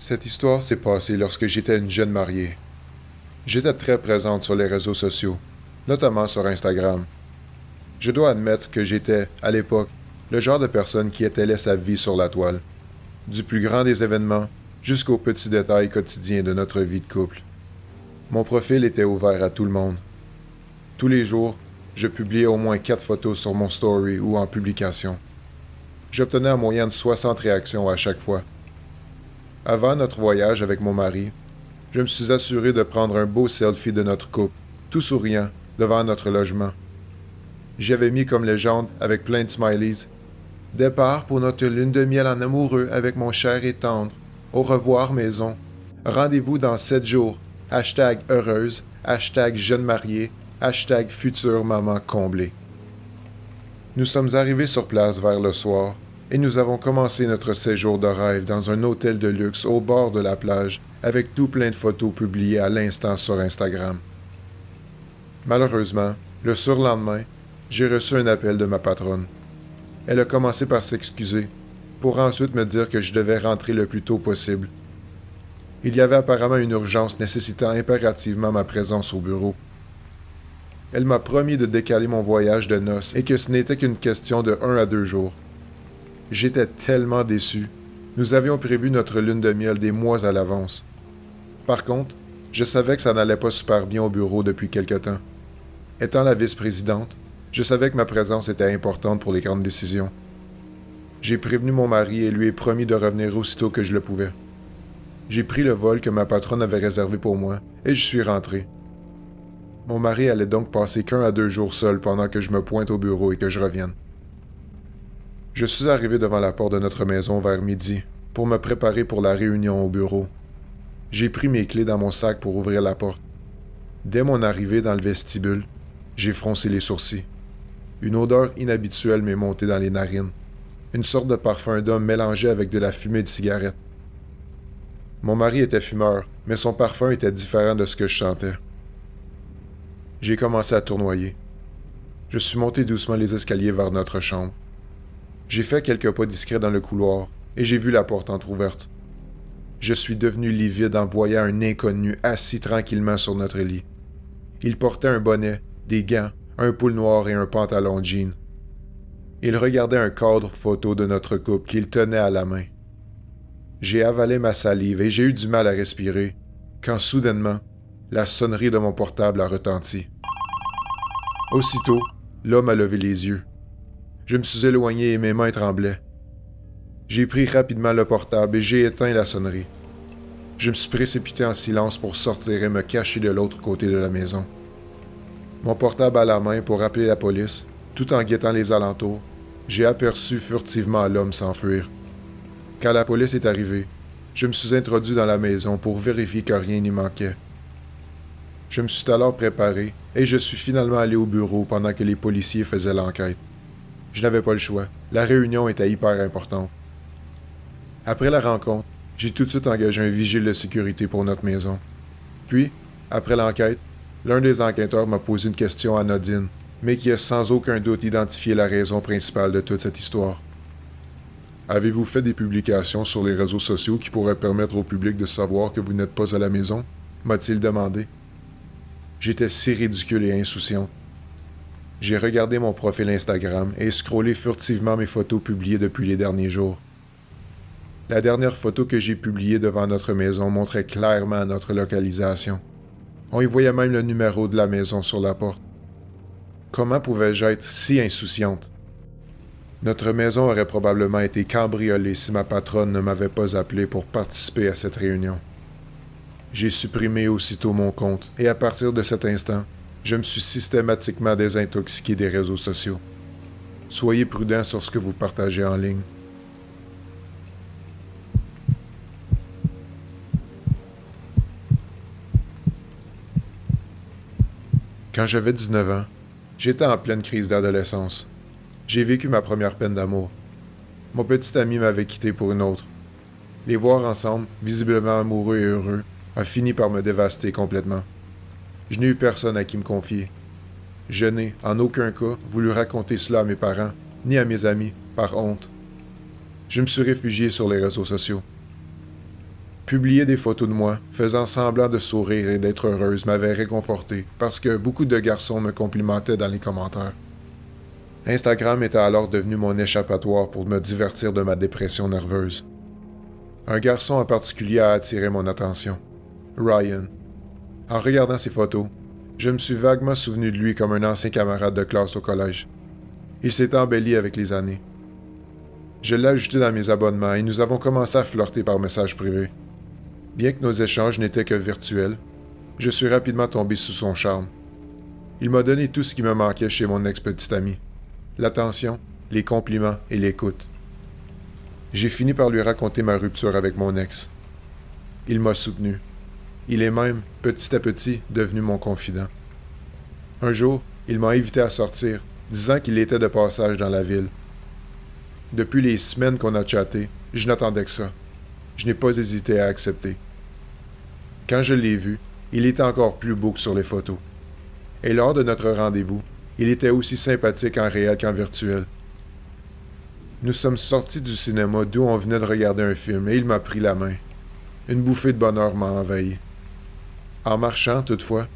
Cette histoire s'est passée lorsque j'étais une jeune mariée. J'étais très présente sur les réseaux sociaux, notamment sur Instagram. Je dois admettre que j'étais, à l'époque, le genre de personne qui étalait sa vie sur la toile, du plus grand des événements jusqu'aux petits détails quotidiens de notre vie de couple. Mon profil était ouvert à tout le monde. Tous les jours, je publiais au moins 4 photos sur mon story ou en publication. J'obtenais en moyenne 60 réactions à chaque fois. Avant notre voyage avec mon mari, je me suis assuré de prendre un beau selfie de notre couple, tout souriant, devant notre logement. J'y avais mis comme légende, avec plein de smileys, Départ pour notre lune de miel en amoureux avec mon cher et tendre. Au revoir, maison. Rendez-vous dans 7 jours. Hashtag heureuse. Hashtag jeune mariée. Hashtag future maman comblée. Nous sommes arrivés sur place vers le soir et nous avons commencé notre séjour de rêve dans un hôtel de luxe au bord de la plage avec tout plein de photos publiées à l'instant sur Instagram. Malheureusement, le surlendemain, j'ai reçu un appel de ma patronne. Elle a commencé par s'excuser, pour ensuite me dire que je devais rentrer le plus tôt possible. Il y avait apparemment une urgence nécessitant impérativement ma présence au bureau. Elle m'a promis de décaler mon voyage de noces et que ce n'était qu'une question de 1 à 2 jours. J'étais tellement déçu. Nous avions prévu notre lune de miel des mois à l'avance. Par contre, je savais que ça n'allait pas super bien au bureau depuis quelque temps. Étant la vice-présidente, je savais que ma présence était importante pour les grandes décisions. J'ai prévenu mon mari et lui ai promis de revenir aussitôt que je le pouvais. J'ai pris le vol que ma patronne avait réservé pour moi et je suis rentré. Mon mari allait donc passer qu'1 à 2 jours seul pendant que je me pointe au bureau et que je revienne. Je suis arrivé devant la porte de notre maison vers midi pour me préparer pour la réunion au bureau. J'ai pris mes clés dans mon sac pour ouvrir la porte. Dès mon arrivée dans le vestibule, j'ai froncé les sourcils. Une odeur inhabituelle m'est montée dans les narines. Une sorte de parfum d'homme mélangé avec de la fumée de cigarette. Mon mari était fumeur, mais son parfum était différent de ce que je sentais. J'ai commencé à tournoyer. Je suis monté doucement les escaliers vers notre chambre. J'ai fait quelques pas discrets dans le couloir et j'ai vu la porte entr'ouverte. Je suis devenu livide en voyant un inconnu assis tranquillement sur notre lit. Il portait un bonnet, des gants, un pull noir et un pantalon jean. Il regardait un cadre photo de notre couple qu'il tenait à la main. J'ai avalé ma salive et j'ai eu du mal à respirer, quand soudainement, la sonnerie de mon portable a retenti. Aussitôt, l'homme a levé les yeux. Je me suis éloigné et mes mains tremblaient. J'ai pris rapidement le portable et j'ai éteint la sonnerie. Je me suis précipité en silence pour sortir et me cacher de l'autre côté de la maison. Mon portable à la main pour appeler la police, tout en guettant les alentours, j'ai aperçu furtivement l'homme s'enfuir. Quand la police est arrivée, je me suis introduit dans la maison pour vérifier que rien n'y manquait. Je me suis alors préparé et je suis finalement allé au bureau pendant que les policiers faisaient l'enquête. Je n'avais pas le choix, la réunion était hyper importante. Après la rencontre, j'ai tout de suite engagé un vigile de sécurité pour notre maison. Puis, après l'enquête, l'un des enquêteurs m'a posé une question anodine, mais qui a sans aucun doute identifié la raison principale de toute cette histoire. Avez-vous fait des publications sur les réseaux sociaux qui pourraient permettre au public de savoir que vous n'êtes pas à la maison? M'a-t-il demandé. J'étais si ridicule et insouciante. J'ai regardé mon profil Instagram et scrollé furtivement mes photos publiées depuis les derniers jours. La dernière photo que j'ai publiée devant notre maison montrait clairement notre localisation. On y voyait même le numéro de la maison sur la porte. Comment pouvais-je être si insouciante? Notre maison aurait probablement été cambriolée si ma patronne ne m'avait pas appelé pour participer à cette réunion. J'ai supprimé aussitôt mon compte et à partir de cet instant, je me suis systématiquement désintoxiqué des réseaux sociaux. Soyez prudents sur ce que vous partagez en ligne. Quand j'avais 19 ans, j'étais en pleine crise d'adolescence. J'ai vécu ma première peine d'amour. Mon petit ami m'avait quitté pour une autre. Les voir ensemble, visiblement amoureux et heureux, a fini par me dévaster complètement. Je n'ai eu personne à qui me confier. Je n'ai, en aucun cas, voulu raconter cela à mes parents, ni à mes amis, par honte. Je me suis réfugié sur les réseaux sociaux. Publier des photos de moi, faisant semblant de sourire et d'être heureuse, m'avait réconforté, parce que beaucoup de garçons me complimentaient dans les commentaires. Instagram était alors devenu mon échappatoire pour me divertir de ma dépression nerveuse. Un garçon en particulier a attiré mon attention. Ryan. En regardant ses photos, je me suis vaguement souvenu de lui comme un ancien camarade de classe au collège. Il s'est embelli avec les années. Je l'ai ajouté dans mes abonnements et nous avons commencé à flirter par message privé. Bien que nos échanges n'étaient que virtuels, je suis rapidement tombé sous son charme. Il m'a donné tout ce qui me manquait chez mon ex-petite amie. L'attention, les compliments et l'écoute. J'ai fini par lui raconter ma rupture avec mon ex. Il m'a soutenu. Il est même, petit à petit, devenu mon confident. Un jour, il m'a invité à sortir, disant qu'il était de passage dans la ville. Depuis les semaines qu'on a chatté, je n'attendais que ça. Je n'ai pas hésité à accepter. Quand je l'ai vu, il était encore plus beau que sur les photos. Et lors de notre rendez-vous, il était aussi sympathique en réel qu'en virtuel. Nous sommes sortis du cinéma d'où on venait de regarder un film et il m'a pris la main. Une bouffée de bonheur m'a envahi. En marchant, toutefois,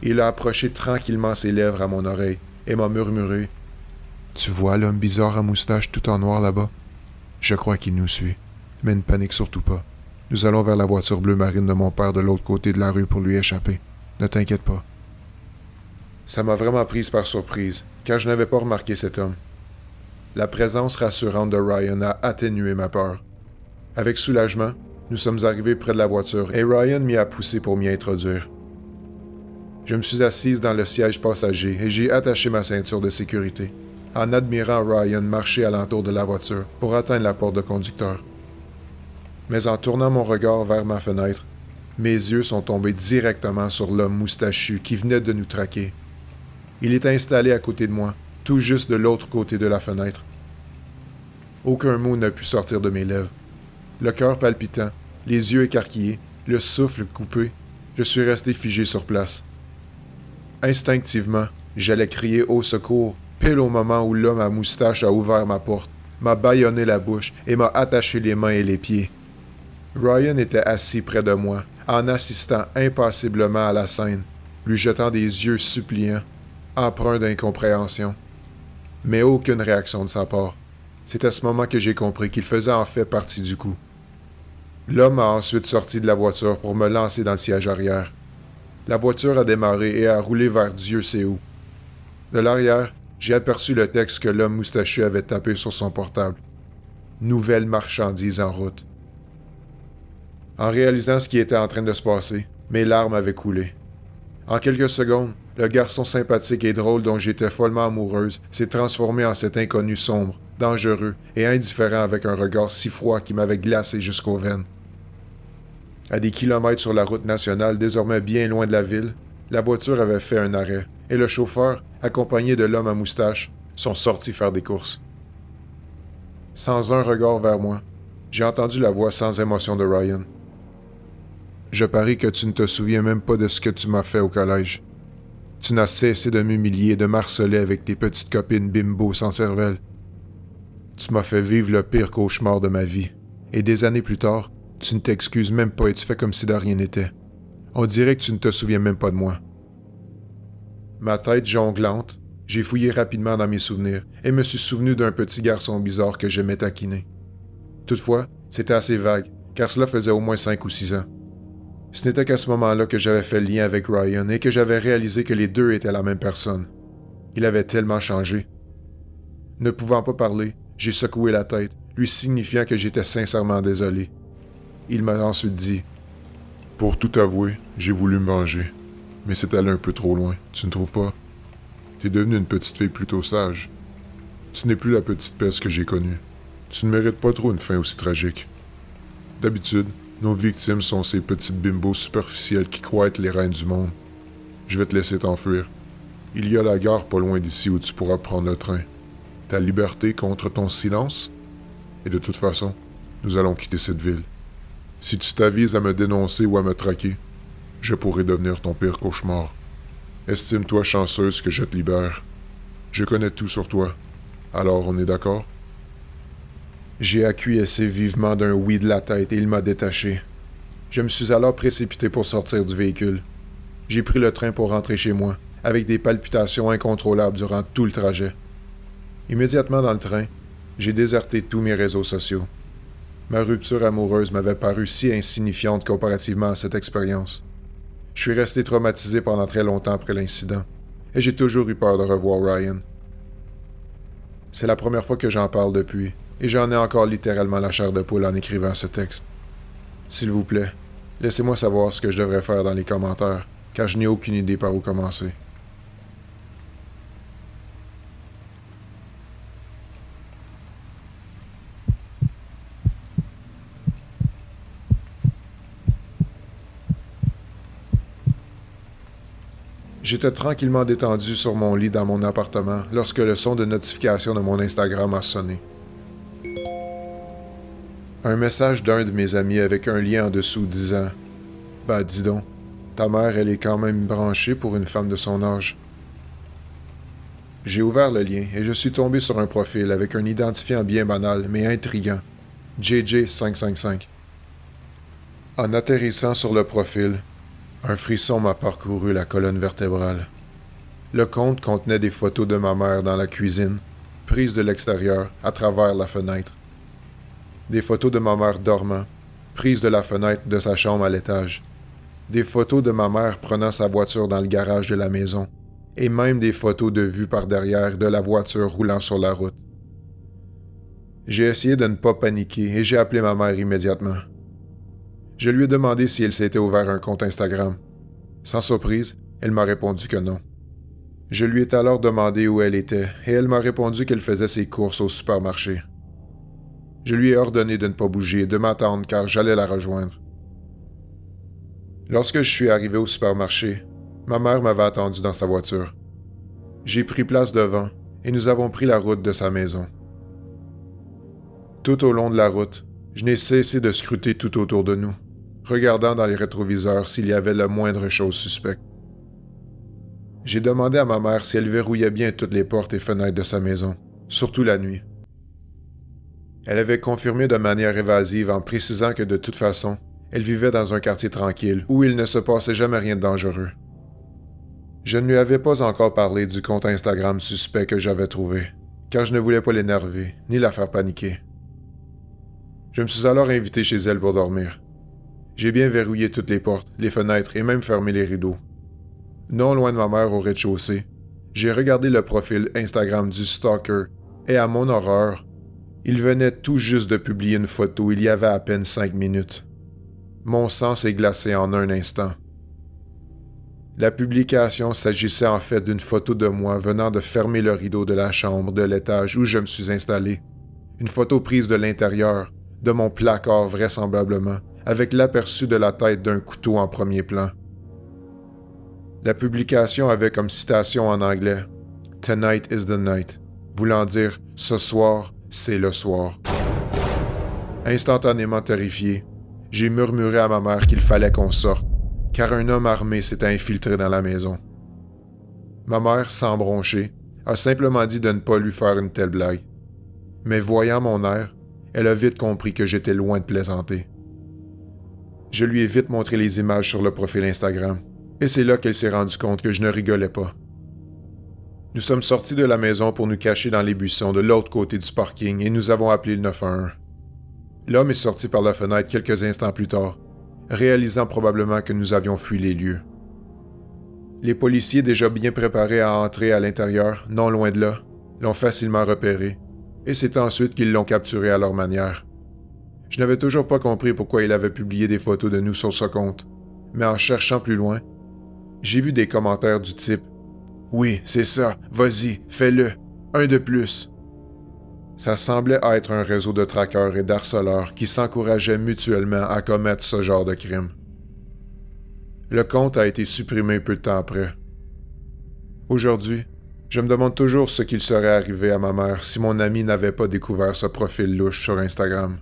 il a approché tranquillement ses lèvres à mon oreille et m'a murmuré « Tu vois l'homme bizarre à moustache tout en noir là-bas? Je crois qu'il nous suit. Mais ne panique surtout pas. Nous allons vers la voiture bleue marine de mon père de l'autre côté de la rue pour lui échapper. Ne t'inquiète pas. » Ça m'a vraiment prise par surprise, car je n'avais pas remarqué cet homme. La présence rassurante de Ryan a atténué ma peur. Avec soulagement, nous sommes arrivés près de la voiture et Ryan m'y a poussé pour m'y introduire. Je me suis assise dans le siège passager et j'ai attaché ma ceinture de sécurité, en admirant Ryan marcher alentour de la voiture pour atteindre la porte de conducteur. Mais en tournant mon regard vers ma fenêtre, mes yeux sont tombés directement sur l'homme moustachu qui venait de nous traquer. Il était installé à côté de moi, tout juste de l'autre côté de la fenêtre. Aucun mot n'a pu sortir de mes lèvres. Le cœur palpitant, les yeux écarquillés, le souffle coupé, je suis resté figé sur place. Instinctivement, j'allais crier au secours, pile au moment où l'homme à moustache a ouvert ma porte, m'a bâillonné la bouche et m'a attaché les mains et les pieds. Ryan était assis près de moi, en assistant impassiblement à la scène, lui jetant des yeux suppliants, empreints d'incompréhension. Mais aucune réaction de sa part. C'est à ce moment que j'ai compris qu'il faisait en fait partie du coup. L'homme a ensuite sorti de la voiture pour me lancer dans le siège arrière. La voiture a démarré et a roulé vers Dieu sait où. De l'arrière, j'ai aperçu le texte que l'homme moustachu avait tapé sur son portable. Nouvelle marchandise en route. En réalisant ce qui était en train de se passer, mes larmes avaient coulé. En quelques secondes, le garçon sympathique et drôle dont j'étais follement amoureuse s'est transformé en cet inconnu sombre, dangereux et indifférent avec un regard si froid qui m'avait glacé jusqu'aux veines. À des kilomètres sur la route nationale, désormais bien loin de la ville, la voiture avait fait un arrêt, et le chauffeur, accompagné de l'homme à moustache, sont sortis faire des courses. Sans un regard vers moi, j'ai entendu la voix sans émotion de Ryan. « Je parie que tu ne te souviens même pas de ce que tu m'as fait au collège. Tu n'as cessé de m'humilier et de m'harceler avec tes petites copines bimbo sans cervelle. Tu m'as fait vivre le pire cauchemar de ma vie, et des années plus tard, tu ne t'excuses même pas et tu fais comme si de rien n'était. On dirait que tu ne te souviens même pas de moi. » Ma tête jonglante, j'ai fouillé rapidement dans mes souvenirs et me suis souvenu d'un petit garçon bizarre que j'aimais taquiner. Toutefois, c'était assez vague, car cela faisait au moins 5 ou 6 ans. Ce n'était qu'à ce moment-là que j'avais fait le lien avec Ryan et que j'avais réalisé que les deux étaient la même personne. Il avait tellement changé. Ne pouvant pas parler, j'ai secoué la tête, lui signifiant que j'étais sincèrement désolé. Il m'a ensuite dit « Pour tout avouer, j'ai voulu me venger. Mais c'est allé un peu trop loin, tu ne trouves pas? T'es devenue une petite fille plutôt sage. Tu n'es plus la petite peste que j'ai connue. Tu ne mérites pas trop une fin aussi tragique. D'habitude, nos victimes sont ces petites bimbos superficielles qui croient être les reines du monde. Je vais te laisser t'enfuir. Il y a la gare pas loin d'ici où tu pourras prendre le train. Ta liberté contre ton silence? Et de toute façon, nous allons quitter cette ville. Si tu t'avises à me dénoncer ou à me traquer, je pourrai devenir ton pire cauchemar. Estime-toi chanceuse que je te libère. Je connais tout sur toi. Alors on est d'accord? » J'ai acquiescé vivement d'un oui de la tête et il m'a détaché. Je me suis alors précipité pour sortir du véhicule. J'ai pris le train pour rentrer chez moi, avec des palpitations incontrôlables durant tout le trajet. Immédiatement dans le train, j'ai déserté tous mes réseaux sociaux. Ma rupture amoureuse m'avait paru si insignifiante comparativement à cette expérience. Je suis resté traumatisé pendant très longtemps après l'incident, et j'ai toujours eu peur de revoir Ryan. C'est la première fois que j'en parle depuis, et j'en ai encore littéralement la chair de poule en écrivant ce texte. S'il vous plaît, laissez-moi savoir ce que je devrais faire dans les commentaires, car je n'ai aucune idée par où commencer. J'étais tranquillement détendu sur mon lit dans mon appartement lorsque le son de notification de mon Instagram a sonné. Un message d'un de mes amis avec un lien en dessous disant « Bah dis donc, ta mère elle est quand même branchée pour une femme de son âge. » J'ai ouvert le lien et je suis tombé sur un profil avec un identifiant bien banal mais intriguant, JJ555. En atterrissant sur le profil, un frisson m'a parcouru la colonne vertébrale. Le compte contenait des photos de ma mère dans la cuisine, prises de l'extérieur, à travers la fenêtre. Des photos de ma mère dormant, prises de la fenêtre de sa chambre à l'étage. Des photos de ma mère prenant sa voiture dans le garage de la maison. Et même des photos de vue par derrière de la voiture roulant sur la route. J'ai essayé de ne pas paniquer et j'ai appelé ma mère immédiatement. Je lui ai demandé si elle s'était ouvert un compte Instagram. Sans surprise, elle m'a répondu que non. Je lui ai alors demandé où elle était et elle m'a répondu qu'elle faisait ses courses au supermarché. Je lui ai ordonné de ne pas bouger et de m'attendre car j'allais la rejoindre. Lorsque je suis arrivé au supermarché, ma mère m'avait attendu dans sa voiture. J'ai pris place devant et nous avons pris la route de sa maison. Tout au long de la route, je n'ai cessé de scruter tout autour de nous, regardant dans les rétroviseurs s'il y avait la moindre chose suspecte. J'ai demandé à ma mère si elle verrouillait bien toutes les portes et fenêtres de sa maison, surtout la nuit. Elle avait confirmé de manière évasive en précisant que de toute façon, elle vivait dans un quartier tranquille où il ne se passait jamais rien de dangereux. Je ne lui avais pas encore parlé du compte Instagram suspect que j'avais trouvé, car je ne voulais pas l'énerver ni la faire paniquer. Je me suis alors invité chez elle pour dormir. J'ai bien verrouillé toutes les portes, les fenêtres et même fermé les rideaux. Non loin de ma mère au rez-de-chaussée, j'ai regardé le profil Instagram du stalker et à mon horreur, il venait tout juste de publier une photo il y avait à peine 5 minutes. Mon sang s'est glacé en un instant. La publication s'agissait en fait d'une photo de moi venant de fermer le rideau de la chambre de l'étage où je me suis installé. Une photo prise de l'intérieur, de mon placard vraisemblablement, avec l'aperçu de la tête d'un couteau en premier plan. La publication avait comme citation en anglais « Tonight is the night », voulant dire « Ce soir, c'est le soir ». Instantanément terrifié, j'ai murmuré à ma mère qu'il fallait qu'on sorte, car un homme armé s'était infiltré dans la maison. Ma mère, sans broncher, a simplement dit de ne pas lui faire une telle blague. Mais voyant mon air, elle a vite compris que j'étais loin de plaisanter. Je lui ai vite montré les images sur le profil Instagram, et c'est là qu'elle s'est rendue compte que je ne rigolais pas. Nous sommes sortis de la maison pour nous cacher dans les buissons de l'autre côté du parking et nous avons appelé le 911. L'homme est sorti par la fenêtre quelques instants plus tard, réalisant probablement que nous avions fui les lieux. Les policiers déjà bien préparés à entrer à l'intérieur, non loin de là, l'ont facilement repéré, et c'est ensuite qu'ils l'ont capturé à leur manière. Je n'avais toujours pas compris pourquoi il avait publié des photos de nous sur ce compte, mais en cherchant plus loin, j'ai vu des commentaires du type « Oui, c'est ça, vas-y, fais-le, un de plus ». Ça semblait être un réseau de traqueurs et d'harceleurs qui s'encourageaient mutuellement à commettre ce genre de crime. Le compte a été supprimé peu de temps après. Aujourd'hui, je me demande toujours ce qu'il serait arrivé à ma mère si mon ami n'avait pas découvert ce profil louche sur Instagram.